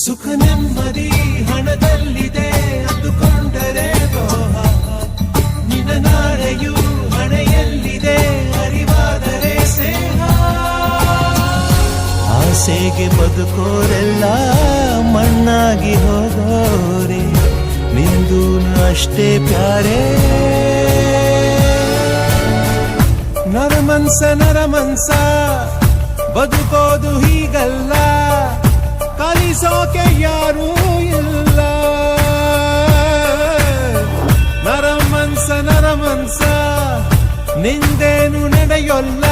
ಸುಖ ನೆಮ್ಮದಿ ಹಣದಲ್ಲಿದೆ ಅಂದುಕೊಂಡರೆ ದ್ರೋಹ, ನಿನ್ನ ನಾಳೆಯು ಹಣೆಯಲ್ಲಿದೆ ಅರಿವಾದರೆ ಸ್ನೇಹ. ಆಸೆಗೆ ಬದುಕೋರೆಲ್ಲ ಮಣ್ಣಾಗಿ ಹೋಗೋರೆ, ನಿಂದು ಅಷ್ಟೇ ಪ್ಯಾರೆ. ನರಮನ್ಸ ಬದುಕೋದು ಹೀಗಲ್ಲ, ಕಲಿಸೋಕೆ ಯಾರೂ ಇಲ್ಲ. ನರಮನ್ಸ ನಿಂದೇನು ನಡೆಯೊಲ್ಲ,